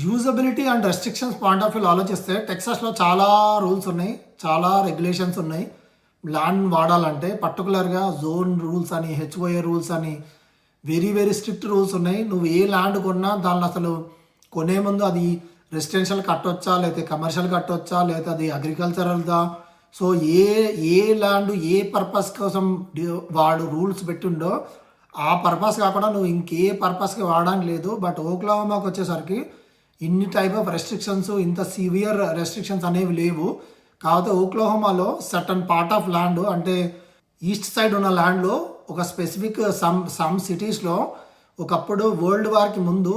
Usability and restrictions point of view ఆలోచిస్తే టెక్సాస్లో చాలా rules ఉన్నాయి, చాలా రెగ్యులేషన్స్ ఉన్నాయి. ల్యాండ్ వాడాలంటే పర్టికులర్గా జోన్ రూల్స్ అని, హెచ్ఓఏ రూల్స్ అని వెరీ వెరీ స్ట్రిక్ట్ రూల్స్ ఉన్నాయి. నువ్వు ఏ ల్యాండ్ కొన్నా దాన్ని అసలు కొనే ముందు అది రెసిడెన్షియల్ కట్టొచ్చా, లేకపోతే కమర్షియల్ కట్టొచ్చా, లేకపోతే అది అగ్రికల్చరల్దా. సో ఏ ల్యాండ్ ఏ పర్పస్ కోసం వాడు రూల్స్ పెట్టిండో ఆ పర్పస్ కాకుండా నువ్వు ఇంకే పర్పస్కి వాడడానికి లేదు. బట్ ఓక్లహోమాకి వచ్చేసరికి ఇన్ని టైప్ ఆఫ్ రెస్ట్రిక్షన్స్, ఇంత సివియర్ రెస్ట్రిక్షన్స్ అనేవి లేవు. కాకపోతే ఓక్లహోమాలో సర్టన్ పార్ట్ ఆఫ్ ల్యాండ్, అంటే ఈస్ట్ సైడ్ ఉన్న ల్యాండ్లో ఒక స్పెసిఫిక్ సమ్ సిటీస్లో ఒకప్పుడు వరల్డ్ వార్కి ముందు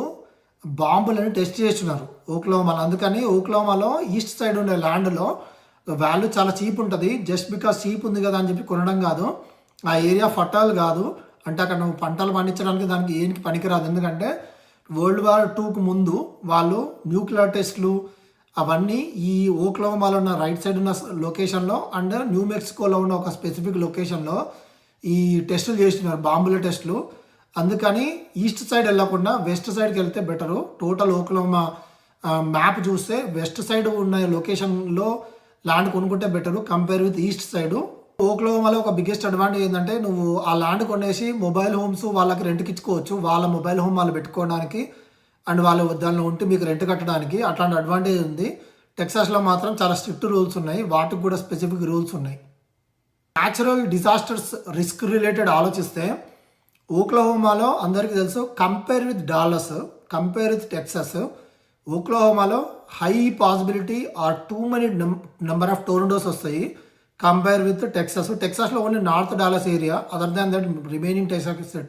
బాంబులను టెస్ట్ చేస్తున్నారు ఓక్లహోమాలో. అందుకని ఓక్లహోమాలో ఈస్ట్ సైడ్ ఉండే ల్యాండ్లో వాల్యూ చాలా చీప్ ఉంటుంది. జస్ట్ బికాస్ చీప్ ఉంది కదా అని చెప్పి కొనడం కాదు, ఆ ఏరియా ఫర్టైల్ కాదు, అంటే అక్కడ నువ్వు పంటలు పండించడానికి దానికి ఏనికి పనికిరాదు. ఎందుకంటే వరల్డ్ వార్ 2కు ముందు వాళ్ళు న్యూక్లియర్ టెస్ట్లు అవన్నీ ఈ ఓక్లహోమాలో ఉన్న రైట్ సైడ్ ఉన్న లొకేషన్లో అండ్ న్యూ మెక్సికోలో ఉన్న ఒక స్పెసిఫిక్ లొకేషన్లో ఈ టెస్టులు చేస్తున్నారు, బాంబుల టెస్టులు. అందుకని ఈస్ట్ సైడ్ వెళ్ళకుండా వెస్ట్ సైడ్కి వెళ్తే బెటరు. టోటల్ ఓక్లహోమా మ్యాప్ చూస్తే వెస్ట్ సైడ్ ఉన్న లొకేషన్లో ల్యాండ్ కొనుక్కుంటే better compare with east side. ఓక్లహోమాలో ఒక బిగ్గెస్ట్ అడ్వాంటేజ్ ఏంటంటే నువ్వు ఆ ల్యాండ్ కొనేసి మొబైల్ హోమ్స్ వాళ్ళకి రెంట్కి ఇచ్చుకోవచ్చు, వాళ్ళ మొబైల్ హోమ్ వాళ్ళు పెట్టుకోవడానికి అండ్ వాళ్ళు దానిలో ఉంటే మీకు రెంట్ కట్టడానికి. అట్లాంటి అడ్వాంటేజ్ ఉంది. టెక్సాస్లో మాత్రం చాలా స్ట్రిక్ట్ రూల్స్ ఉన్నాయి, వాటికి కూడా స్పెసిఫిక్ రూల్స్ ఉన్నాయి. న్యాచురల్ డిజాస్టర్స్ రిస్క్ రిలేటెడ్ ఆలోచిస్తే ఓక్లహోమాలో అందరికీ తెలుసు, compare with Dallas, compare with Texas, ఓక్లహోమాలో high possibility or too many number of tornadoes వస్తాయి కంపేర్ విత్ టెక్సాస్. టెక్సాస్లో only north Dallas area, other than that remaining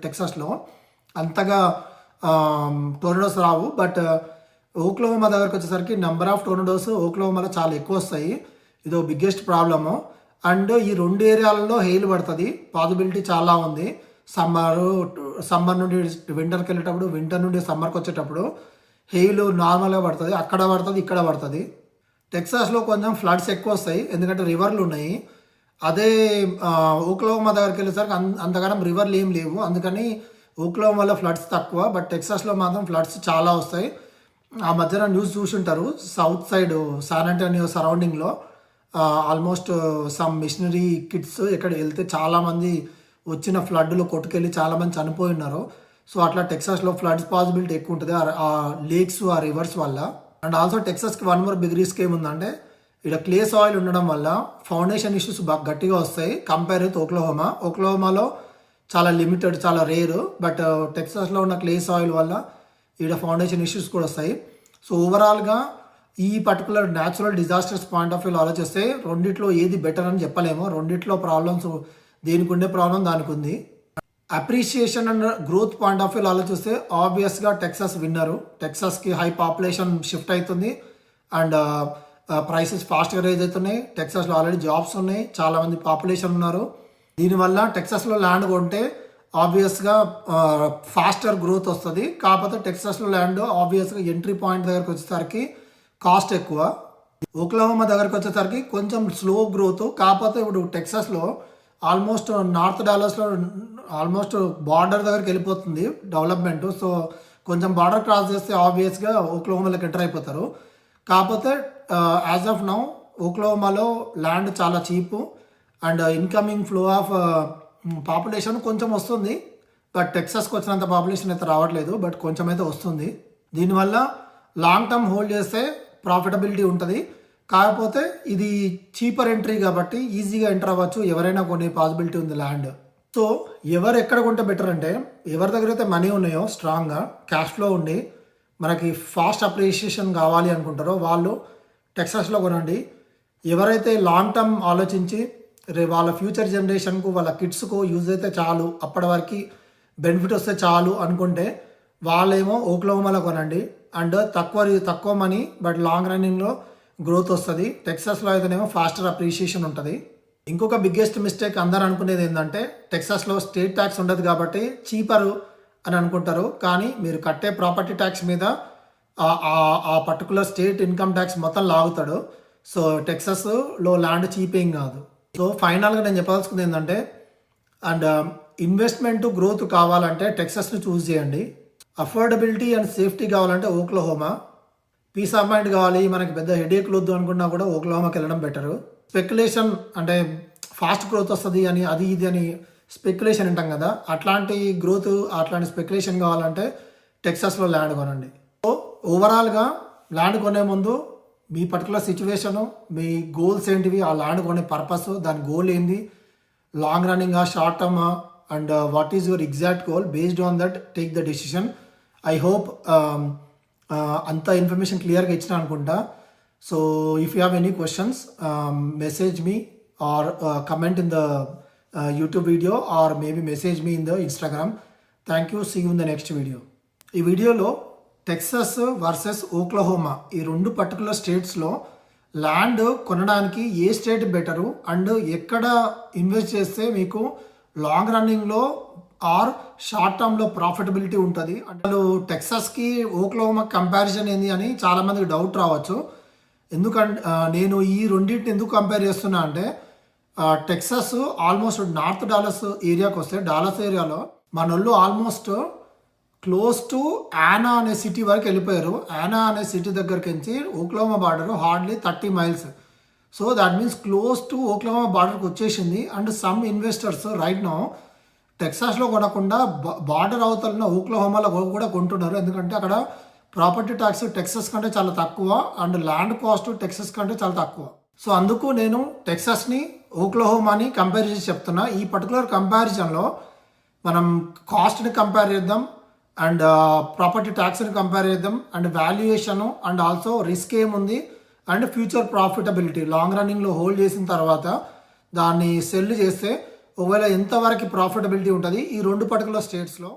టెక్సాస్లో అంతగా టోర్నడోస్ రావు. బట్ ఓక్లహోమా దగ్గరకు వచ్చేసరికి నెంబర్ ఆఫ్ టోర్నడోస్ ఓక్లహోమాలో చాలా ఎక్కువ వస్తాయి. ఇదో బిగ్గెస్ట్ ప్రాబ్లము. అండ్ ఈ 2 ఏరియాలలో హెయిల్ పడుతుంది, పాసిబిలిటీ చాలా ఉంది. సమ్మర్ నుండి వింటర్కి వెళ్ళేటప్పుడు, వింటర్ నుండి సమ్మర్కి వచ్చేటప్పుడు హెయిల్ నార్మల్గా పడుతుంది, అక్కడ పడుతుంది, ఇక్కడ పడుతుంది. టెక్సాస్లో కొంచెం ఫ్లడ్స్ ఎక్కువ వస్తాయి ఎందుకంటే రివర్లు ఉన్నాయి. అదే ఓక్లహోమా దగ్గరికి వెళ్ళేసరికి అంతగానం రివర్లు ఏం లేవు, అందుకని ఓక్లహోమాలో ఫ్లడ్స్ తక్కువ. బట్ టెక్సాస్లో మాత్రం ఫ్లడ్స్ చాలా వస్తాయి. ఆ మధ్యన న్యూస్ చూసుంటారు, సౌత్ సైడ్ శాన్ అంటోనియో సరౌండింగ్లో ఆల్మోస్ట్ సమ్ మిషనరీ కిడ్స్ ఎక్కడ వెళ్తే చాలామంది వచ్చిన ఫ్లడ్లో కొట్టుకెళ్ళి చాలామంది చనిపోయి ఉన్నారు. సో అట్లా టెక్సాస్లో ఫ్లడ్స్ పాసిబిలిటీ ఎక్కువ ఉంటుంది ఆ లేక్స్, ఆ రివర్స్ వల్ల. అండ్ ఆల్సో టెక్సాస్కి వన్ మోర్ బిగ్ రిస్క్ ఏముందంటే ఇక్కడ క్లే సాయిల్ ఉండడం వల్ల ఫౌండేషన్ ఇష్యూస్ బాగా గట్టిగా వస్తాయి కంపేర్ విత్ ఓక్లహోమా. ఓక్లహోమాలో చాలా లిమిటెడ్, చాలా రేరు. బట్ టెక్సాస్లో ఉన్న క్లే సాయిల్ వల్ల ఇక్కడ ఫౌండేషన్ ఇష్యూస్ కూడా వస్తాయి. సో ఓవరాల్గా ఈ particular natural disasters point of వ్యూలో ఆలోచిస్తే రెండిట్లో ఏది బెటర్ అని చెప్పలేము. రెండిట్లో ప్రాబ్లమ్స్, దేనికి ఉండే ప్రాబ్లం దానికి ఉంది. Appreciation and growth point of వ్యూలో ఆలోచిస్తే ఆబ్వియస్గా టెక్సాస్ విన్నరు. టెక్సాస్కి హై పాపులేషన్ షిఫ్ట్ అవుతుంది అండ్ ప్రైసెస్ ఫాస్ట్గా రైజ్ అవుతున్నాయి. టెక్సాస్లో ఆల్రెడీ జాబ్స్ ఉన్నాయి, చాలామంది పాపులేషన్ ఉన్నారు. దీనివల్ల టెక్సాస్లో ల్యాండ్ కొంటే ఆబ్వియస్గా ఫాస్టర్ గ్రోత్ వస్తుంది. కాకపోతే టెక్సాస్లో ల్యాండ్ ఆబ్వియస్గా ఎంట్రీ పాయింట్ దగ్గరకు వచ్చేసరికి కాస్ట్ ఎక్కువ. ఓక్లహోమా దగ్గరకు వచ్చేసరికి కొంచెం స్లో గ్రోత్. కాకపోతే ఇప్పుడు టెక్సాస్లో ఆల్మోస్ట్ నార్త్ డాలస్లో ఆల్మోస్ట్ బార్డర్ దగ్గరికి వెళ్ళిపోతుంది డెవలప్మెంట్. సో కొంచెం బార్డర్ క్రాస్ చేస్తే ఆబ్వియస్గా ఓక్లహోమాలోకి ఎంటర్ అయిపోతారు. కాకపోతే యాజ్ ఆఫ్ నౌ ఓక్లహోమాలో ల్యాండ్ చాలా cheap and incoming flow of population కొంచెం వస్తుంది. బట్ టెక్సాస్కి వచ్చినంత పాపులేషన్ అయితే రావట్లేదు, బట్ కొంచెం అయితే వస్తుంది. దీనివల్ల లాంగ్ టర్మ్ హోల్డ్ చేస్తే ప్రాఫిటబిలిటీ ఉంటుంది. కాకపోతే ఇది చీపర్ ఎంట్రీ కాబట్టి ఈజీగా ఎంటర్ అవ్వచ్చు, ఎవరైనా కొనే పాసిబిలిటీ ఉంది ల్యాండ్. సో ఎవరు ఎక్కడ కొంటే బెటర్ అంటే ఎవరి దగ్గర అయితే మనీ ఉన్నాయో, స్ట్రాంగ్గా క్యాష్ ఫ్లో ఉండి మనకి ఫాస్ట్ అప్రిషియేషన్ కావాలి అనుకుంటారో వాళ్ళు టెక్సాస్లో కొనండి. ఎవరైతే లాంగ్ టర్మ్ ఆలోచించి వాళ్ళ ఫ్యూచర్ జనరేషన్కు, వాళ్ళ కిడ్స్కు యూజ్ అయితే చాలు, అప్పటి వరకు బెనిఫిట్ వస్తే చాలు అనుకుంటే వాళ్ళేమో ఓక్లహోమాలో కొనండి. అండ్ తక్కువ మనీ బట్ లాంగ్ రన్నింగ్లో గ్రోత్ వస్తుంది. టెక్సాస్లో అయితేనేమో ఫాస్టర్ అప్రిషియేషన్ ఉంటుంది. ఇంకొక బిగ్గెస్ట్ మిస్టేక్ అందరు అనుకునేది ఏంటంటే టెక్సాస్లో స్టేట్ ట్యాక్స్ ఉండదు కాబట్టి చీపరు అని అనుకుంటారు. కానీ మీరు కట్టే ప్రాపర్టీ ట్యాక్స్ మీద ఆ పర్టికులర్ స్టేట్ ఇన్కమ్ ట్యాక్స్ మొత్తం లాగుతాడు. సో టెక్సాస్లో ల్యాండ్ చీప్ ఏం కాదు. సో ఫైనల్గా నేను చెప్పాల్సింది ఏంటంటే అండ్ ఇన్వెస్ట్మెంట్ గ్రోత్ కావాలంటే టెక్సాస్ని చూస్ చేయండి. అఫోర్డబిలిటీ అండ్ సేఫ్టీ కావాలంటే ఓక్లహోమా. పీస్ ఆఫ్ మైండ్ కావాలి, మనకి పెద్ద హెడేక్లు వద్దు అనుకున్నా కూడా ఓక్లహోమాకి వెళ్ళడం బెటరు. స్పెక్యులేషన్ అంటే ఫాస్ట్ గ్రోత్ వస్తుంది అని అది ఇది అని స్పెక్యులేషన్ అంటాం కదా, అట్లాంటి గ్రోత్ అట్లాంటి స్పెక్యులేషన్ కావాలంటే టెక్సాస్లో ల్యాండ్ కొనండి. సో ఓవరాల్గా ల్యాండ్ కొనే ముందు మీ పర్టికులర్ సిచ్యువేషను, మీ గోల్స్ ఏంటివి, ఆ ల్యాండ్ కొనే పర్పస్, దాని గోల్ ఏంది, లాంగ్ రన్నింగా, షార్ట్ టర్మా, and what is your exact goal. Based on that take the decision. I hope అంత ఇన్ఫర్మేషన్ క్లియర్గా ఇచ్చిన అనుకుంటా. So if you have any questions, message me or comment in the YouTube video or maybe message me in the Instagram. Thank you. See you in the next video. ఈ వీడియోలో Texas versus Oklahoma ఈ రెండు particular స్టేట్స్లో land కొనడానికి ఏ state better and ఎక్కడ invest చేస్తే మీకు long రన్నింగ్లో ఆర్ షార్ట్ టర్మ్లో ప్రాఫిటబిలిటీ ఉంటుంది. అంటే టెక్సాస్కి ఓక్లహోమా కంపారిజన్ ఏంది అని చాలామందికి డౌట్ రావచ్చు. ఎందుకంటే నేను ఈ రెండింటిని ఎందుకు కంపేర్ చేస్తున్నా అంటే, టెక్సాస్ ఆల్మోస్ట్ నార్త్ డాలస్ ఏరియాకి వస్తే, డాలస్ ఏరియాలో మనోళ్ళు ఆల్మోస్ట్ క్లోజ్ టు యానా అనే సిటీ వరకు వెళ్ళిపోయారు. యానా అనే సిటీ దగ్గరికి నుంచి Oklahoma border hardly 30 miles. So that means close to Oklahoma బార్డర్కి వచ్చేసింది. And some investors right now టెక్సాస్లో కొనకుండా బార్డర్ అవతల ఓక్లహోమాలో కూడా కొంటున్నారు. ఎందుకంటే అక్కడ ప్రాపర్టీ ట్యాక్స్ టెక్సస్ కంటే చాలా తక్కువ అండ్ ల్యాండ్ కాస్ట్ టెక్సస్ కంటే చాలా తక్కువ. సో అందుకు నేను టెక్సస్ని ఓక్లహోమాని కంపేర్ చేసి చెప్తున్నా. ఈ పర్టికులర్ కంపారిజన్లో మనం కాస్ట్ని కంపేర్ చేద్దాం అండ్ ప్రాపర్టీ ట్యాక్స్ని కంపేర్ చేద్దాం and valuation and also risk ఏముంది అండ్ ఫ్యూచర్ ప్రాఫిటబిలిటీ, లాంగ్ రన్నింగ్లో హోల్డ్ చేసిన తర్వాత దాన్ని సెల్ చేస్తే ఒకవేళ ఎంతవరకు ప్రాఫిటబిలిటీ ఉంటుంది ఈ రెండు పర్టికులర్ స్టేట్స్లో.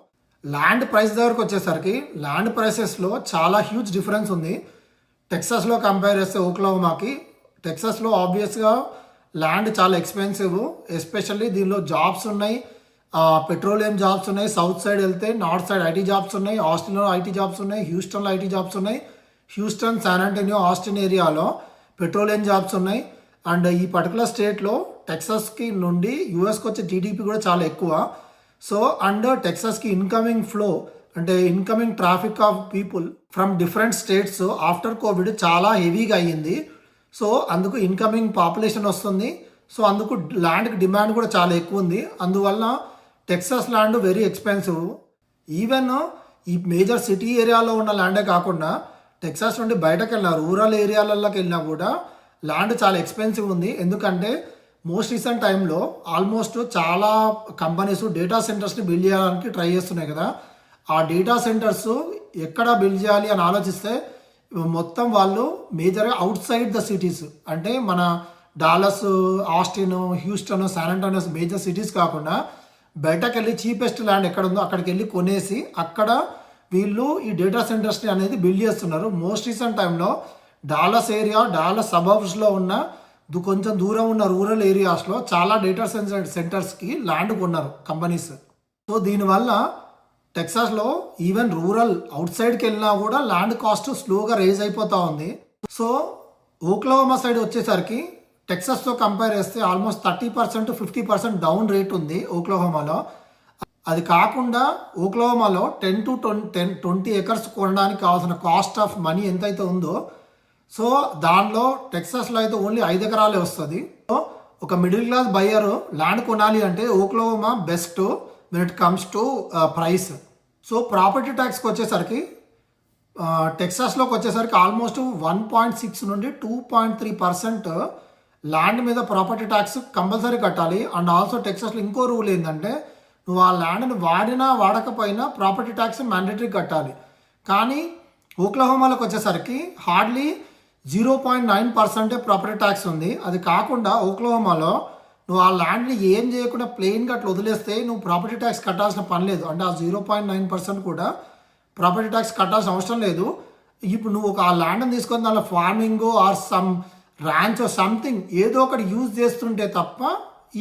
ల్యాండ్ ప్రైస్ దగ్గరకు వచ్చేసరికి ల్యాండ్ ప్రైసెస్లో చాలా హ్యూజ్ డిఫరెన్స్ ఉంది. టెక్సాస్లో కంపేర్ చేస్తే ఓక్లహోమాకి, టెక్సాస్లో ఆబ్వియస్గా ల్యాండ్ చాలా ఎక్స్పెన్సివ్, ఎస్పెషల్లీ దీనిలో జాబ్స్ ఉన్నాయి, పెట్రోలియం జాబ్స్ ఉన్నాయి. సౌత్ సైడ్ వెళ్తే నార్త్ సైడ్ ఐటీ జాబ్స్ ఉన్నాయి, ఆస్టిన్లో ఐటీ జాబ్స్ ఉన్నాయి, హ్యూస్టన్లో ఐటీ జాబ్స్ ఉన్నాయి, హ్యూస్టన్, శాన్ ఆంటోనియో, ఆస్టిన్ ఏరియాలో పెట్రోలియం జాబ్స్ ఉన్నాయి. అండ్ ఈ పర్టికులర్ స్టేట్లో టెక్సాస్కి నుండి యూఎస్కి వచ్చే జీడిపి కూడా చాలా ఎక్కువ. సో అండ్ టెక్సాస్కి ఇన్కమింగ్ ఫ్లో అంటే incoming Tropic of people from different states after Covid చాలా హెవీగా అయ్యింది. సో అందుకు ఇన్కమింగ్ పాపులేషన్ వస్తుంది. సో అందుకు ల్యాండ్కి డిమాండ్ కూడా చాలా ఎక్కువ ఉంది. అందువల్ల Texas land very expensive. Even ఈ మేజర్ సిటీ ఏరియాలో ఉన్న ల్యాండే కాకుండా టెక్సాస్ నుండి బయటకు వెళ్ళినా రూరల్ ఏరియాలలోకి వెళ్ళినా కూడా ల్యాండ్ చాలా ఎక్స్పెన్సివ్ ఉంది. ఎందుకంటే మోస్ట్ రీసెంట్ టైంలో ఆల్మోస్ట్ చాలా కంపెనీస్ డేటా సెంటర్స్ని బిల్డ్ చేయడానికి ట్రై చేస్తున్నాయి కదా. ఆ డేటా సెంటర్స్ ఎక్కడ బిల్డ్ చేయాలి అని ఆలోచిస్తే మొత్తం వాళ్ళు మేజర్గా అవుట్ సైడ్ ద సిటీస్, అంటే మన Dallas, Austin, Houston, San Antonio major cities కాకుండా బయటకు వెళ్ళి చీపెస్ట్ ల్యాండ్ ఎక్కడ ఉందో అక్కడికి వెళ్ళి కొనేసి అక్కడ వీళ్ళు ఈ డేటా సెంటర్స్ని అనేది బిల్డ్ చేస్తున్నారు. మోస్ట్ రీసెంట్ టైంలో డాలస్ ఏరియా, డాలస్ సబర్బ్స్లో ఉన్న కొంచెం దూరం ఉన్న రూరల్ ఏరియాస్లో చాలా డేటా సెంటర్స్కి ల్యాండ్ కొన్నారు కంపెనీస్. సో దీనివల్ల టెక్సాస్లో ఈవెన్ రూరల్ అవుట్ సైడ్కి వెళ్ళినా కూడా ల్యాండ్ కాస్ట్ స్లోగా రేజ్ అయిపోతూ ఉంది. సో ఓక్లహోమా సైడ్ వచ్చేసరికి టెక్సాస్తో కంపేర్ చేస్తే ఆల్మోస్ట్ 30% to 50% డౌన్ రేట్ ఉంది ఓక్లహోమాలో. అది కాకుండా ఓక్లహోమాలో 10 to 20 acres కొనడానికి కావాల్సిన కాస్ట్ ఆఫ్ మనీ ఎంతైతే ఉందో, సో దానిలో టెక్సాస్లో అయితే ఓన్లీ 5 ఎకరాలే వస్తుంది. సో ఒక మిడిల్ క్లాస్ బయ్యర్ ల్యాండ్ కొనాలి అంటే Oklahoma best when it comes to price. So property ట్యాక్స్కి వచ్చేసరికి టెక్సాస్లోకి వచ్చేసరికి ఆల్మోస్ట్ 1.6 నుండి 2.3% ల్యాండ్ మీద ప్రాపర్టీ ట్యాక్స్ కంపల్సరీ కట్టాలి. అండ్ ఆల్సో టెక్సాస్లో ఇంకో రూల్ ఏంటంటే నువ్వు ఆ ల్యాండ్ని వాడినా వాడకపోయినా ప్రాపర్టీ ట్యాక్స్ మ్యాండేటరీ కట్టాలి. కానీ ఓక్లహోమాలోకి వచ్చేసరికి హార్డ్లీ 0.9% ప్రాపర్టీ ట్యాక్స్ ఉంది. అది కాకుండా ఓక్లహోమాలో నువ్వు ఆ ల్యాండ్ని ఏం చేయకుండా ప్లెయిన్గా అట్లా వదిలేస్తే నువ్వు ప్రాపర్టీ ట్యాక్స్ కట్టాల్సిన పని లేదు. అంటే ఆ 0.9% కూడా ప్రాపర్టీ ట్యాక్స్ కట్టాల్సిన అవసరం లేదు. ఇప్పుడు నువ్వు ఒక ఆ ల్యాండ్ని తీసుకొని దానిలో farming are some ranch something ఏదో ఒకటి యూజ్ చేస్తుంటే తప్ప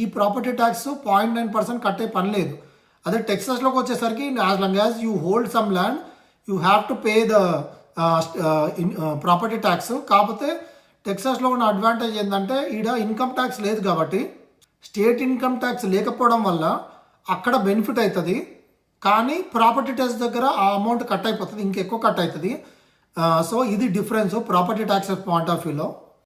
ఈ ప్రాపర్టీ ట్యాక్స్ 0.9% కట్టే పని లేదు. అదే టెక్సాస్లోకి వచ్చేసరికి as long as you hold some land you have to pay the property tax. కాకపోతే టెక్సాస్లో ఉన్న అడ్వాంటేజ్ ఏంటంటే ఈడ ఇన్కమ్ ట్యాక్స్ లేదు కాబట్టి, స్టేట్ ఇన్కమ్ ట్యాక్స్ లేకపోవడం వల్ల అక్కడ బెనిఫిట్ అవుతుంది. కానీ ప్రాపర్టీ ట్యాక్స్ దగ్గర ఆ అమౌంట్ కట్ అయిపోతుంది, ఇంకెక్కువ కట్ అవుతుంది. సో ఇది difference property taxes point of వ్యూలో.